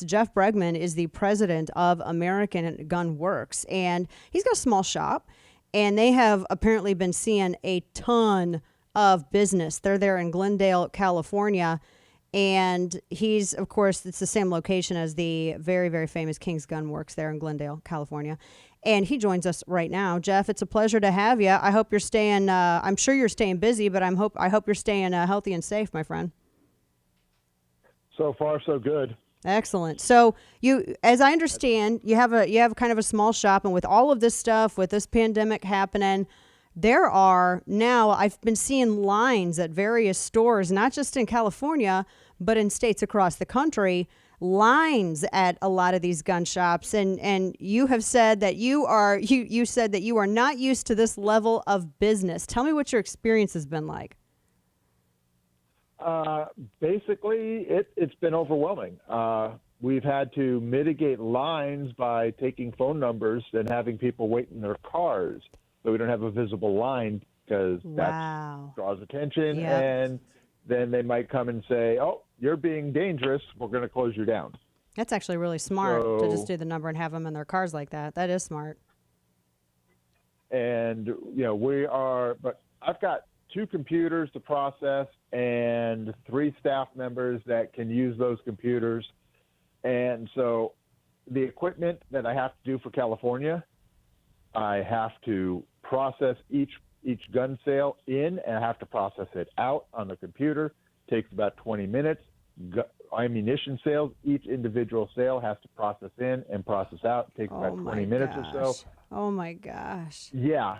Jeff Bregman is the president of American Gun Works, and he's got a small shop, and they have apparently been seeing a ton of business. They're there in Glendale, California, and he's, of course, it's the same location as the very, very famous King's Gun Works there in Glendale, California. And he joins us right now. Jeff, it's a pleasure to have you. I hope you're staying, I'm sure you're staying busy, but I hope you're staying healthy and safe, my friend. So far, so good. Excellent. So you, as I understand, you have kind of a small shop, and with all of this stuff, with this pandemic happening, there are now, I've been seeing lines at various stores, not just in California, but in states across the country, lines at a lot of these gun shops. And you have said that you said that you are not used to this level of business. Tell me what your experience has been like. Basically, it's been overwhelming. We've had to mitigate lines by taking phone numbers and having people wait in their cars so we don't have a visible line, because that draws attention. Yep. And then they might come and say, oh, you're being dangerous. We're going to close you down. That's actually really smart to just do the number and have them in their cars like that. That is smart. And, but I've got 2 computers to process and 3 staff members that can use those computers. And so the equipment that I have to do for California, I have to process each gun sale in, and I have to process it out on the computer. Takes about 20 minutes. Ammunition sales, each individual sale has to process in and process out. Takes about 20 minutes or so. Oh my gosh. Yeah.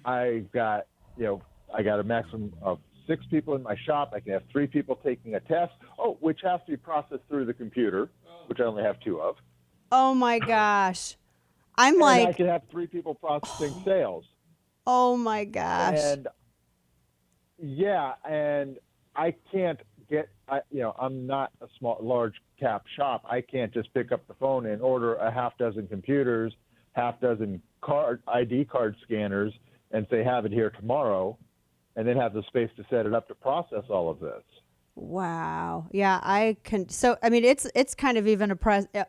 I got a maximum of 6 people in my shop. I can have 3 people taking a test, which has to be processed through the computer, which I only have 2 of. Oh my gosh. And I can have 3 people processing sales. Oh my gosh. And I can't I'm not a large cap shop. I can't just pick up the phone and order a half dozen computers, half dozen ID card scanners, and say, have it here tomorrow, and then have the space to set it up to process all of this. Wow. Yeah, I can. So, I mean, it's kind of even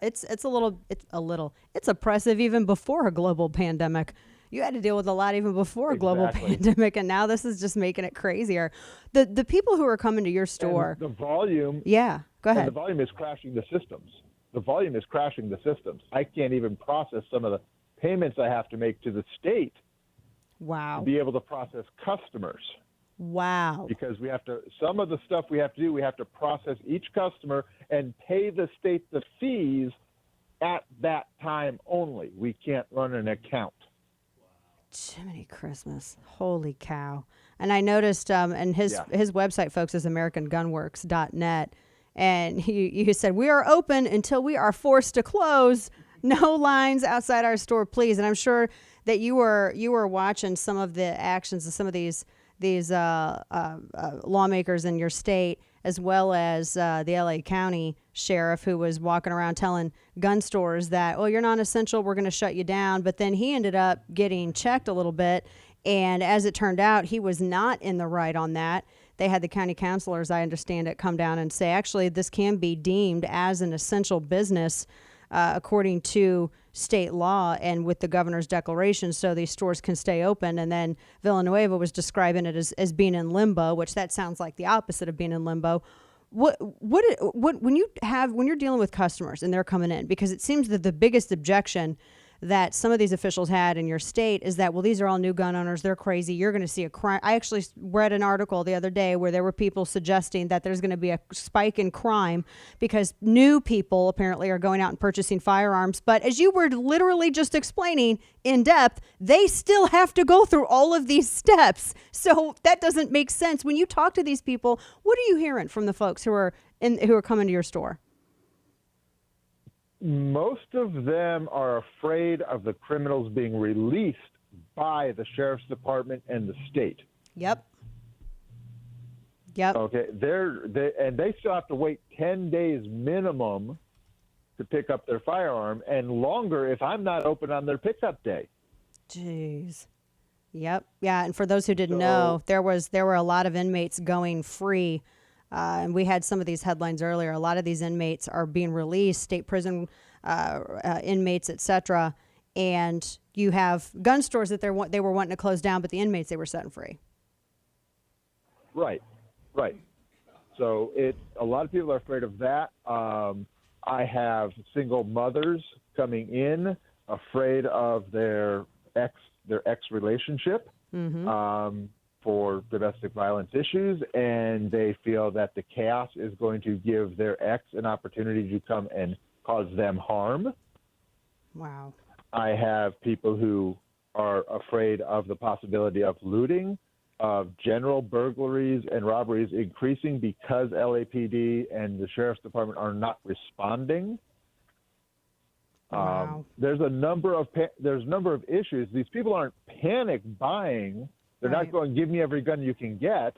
it's oppressive even before a global pandemic. You had to deal with a lot even before a global pandemic, and now this is just making it crazier. The people who are coming to your store, and the volume. Yeah, go ahead. The volume is crashing the systems. I can't even process some of the payments I have to make to the state. Wow. To be able to process customers. Wow. Because some of the stuff we have to do, we have to process each customer and pay the state the fees at that time only. We can't run an account. Jiminy Christmas. Holy cow. And I noticed, and his website, folks, is AmericanGunWorks.net. And he said, we are open until we are forced to close. No lines outside our store, please. And I'm sure that you were watching some of the actions of some of these lawmakers in your state, as well as the LA County sheriff, who was walking around telling gun stores that, oh, you're non-essential, we're going to shut you down. But then he ended up getting checked a little bit. And as it turned out, he was not in the right on that. They had the county councilors, I understand it, come down and say, actually, this can be deemed as an essential business according to state law and with the governor's declaration, so these stores can stay open. And then Villanueva was describing it as being in limbo, which that sounds like the opposite of being in limbo. What when you're dealing with customers and they're coming in, because it seems that the biggest objection that some of these officials had in your state is that, well, these are all new gun owners. They're crazy. You're going to see a crime. I actually read an article the other day where there were people suggesting that there's going to be a spike in crime because new people apparently are going out and purchasing firearms. But as you were literally just explaining in depth, they still have to go through all of these steps. So that doesn't make sense. When you talk to these people, what are you hearing from the folks who are coming to your store? Most of them are afraid of the criminals being released by the sheriff's department and the state. Yep. Okay. They still have to wait 10 days minimum to pick up their firearm, and longer if I'm not open on their pickup day. Jeez. Yep. Yeah. And for those who didn't know, there were a lot of inmates going free and we had some of these headlines earlier. A lot of these inmates are being released, state prison inmates, etc. And you have gun stores that they were wanting to close down, but the inmates they were setting free. Right. So a lot of people are afraid of that. I have single mothers coming in afraid of their ex relationship for domestic violence issues, and they feel that the chaos is going to give their ex an opportunity to come and cause them harm. Wow. I have people who are afraid of the possibility of looting, of general burglaries and robberies increasing because LAPD and the Sheriff's Department are not responding. Wow. There's a number of issues. These people aren't panic buying. They're not going, give me every gun you can get.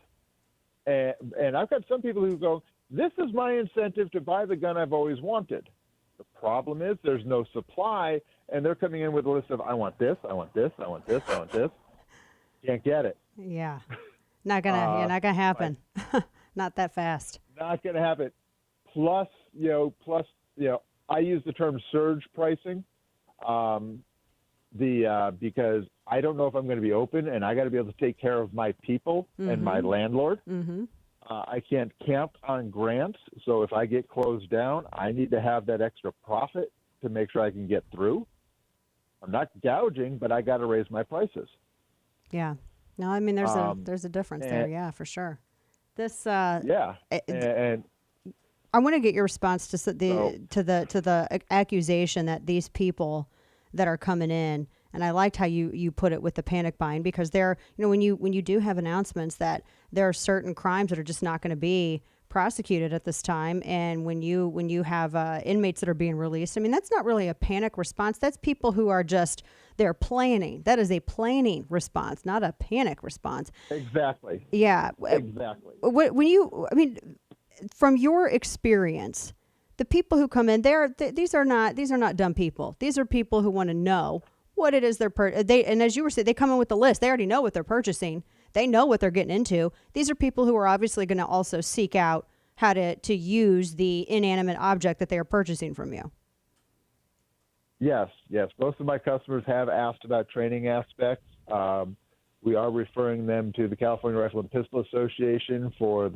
And I've got some people who go, this is my incentive to buy the gun I've always wanted. The problem is there's no supply, and they're coming in with a list of, I want this, I want this, I want this, I want this. Can't get it. Yeah. Not gonna happen. Not that fast. Not gonna happen. Plus, I use the term surge pricing, because I don't know if I'm going to be open, and I got to be able to take care of my people and my landlord. I can't camp on grants, so if I get closed down, I need to have that extra profit to make sure I can get through. I'm not gouging, but I got to raise my prices. Yeah. No, I mean there's a difference there. Yeah, for sure. This and I want to get your response to the accusation that these people that are coming in, and I liked how you put it with the panic buying, because when you do have announcements that there are certain crimes that are just not going to be prosecuted at this time, and when you have inmates that are being released, I mean that's not really a panic response. That's people who are just they're planning. That is a planning response, not a panic response. Exactly. Yeah. Exactly. From your experience, the people who come in, these are not dumb people. These are people who want to know what it is and as you were saying, they come in with the list. They already know what they're purchasing. They know what they're getting into. These are people who are obviously going to also seek out how to use the inanimate object that they are purchasing from you. Yes. Most of my customers have asked about training aspects. We are referring them to the California Rifle and Pistol Association for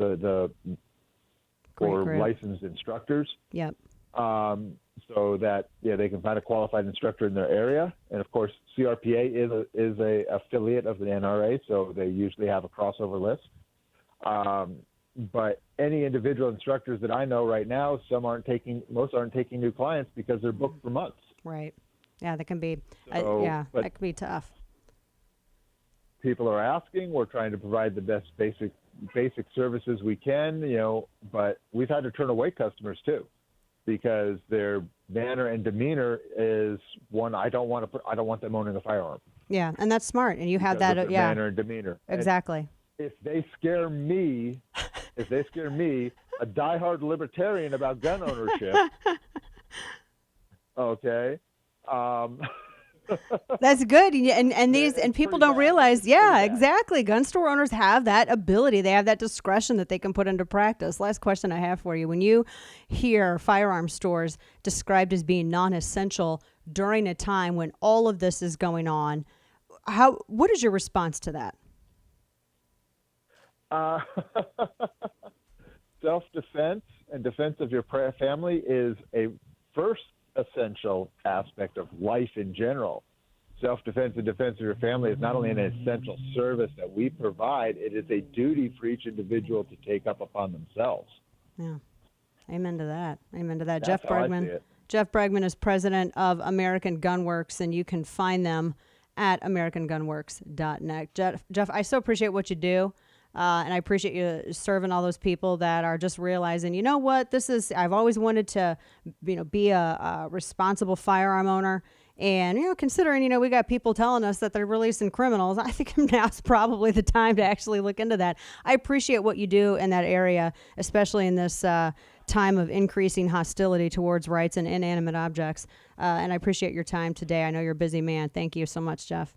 licensed instructors. Yep. So that they can find a qualified instructor in their area, and of course CRPA is a affiliate of the NRA, so they usually have a crossover list. But any individual instructors that I know right now, most aren't taking new clients because they're booked for months. Right. Yeah, that can be. That can be tough. People are asking. We're trying to provide the best basic services we can, but we've had to turn away customers too, because their manner and demeanor is one. I don't want them owning a firearm. Yeah, and that's smart. And you have that. Manner and demeanor. Exactly. And if they scare me, a diehard libertarian about gun ownership, okay. That's good, and people don't realize. Yeah, exactly. Gun store owners have that ability. They have that discretion that they can put into practice. Last question I have for you: when you hear firearm stores described as being non-essential during a time when all of this is going on, what is your response to that? Self-defense and defense of your family is a first essential aspect of life in general. Self-defense and defense of your family is not only an essential service that we provide, it is a duty for each individual to take up upon themselves. Yeah. Amen to that. That's Jeff how I see Bregman. it. Jeff Bregman is president of American Gun Works, and you can find them at americangunworks.net. Jeff, I so appreciate what you do. And I appreciate you serving all those people that are just realizing, you know what, I've always wanted to, be a responsible firearm owner. And, considering, we got people telling us that they're releasing criminals, I think now's probably the time to actually look into that. I appreciate what you do in that area, especially in this time of increasing hostility towards rights and inanimate objects. And I appreciate your time today. I know you're a busy man. Thank you so much, Jeff.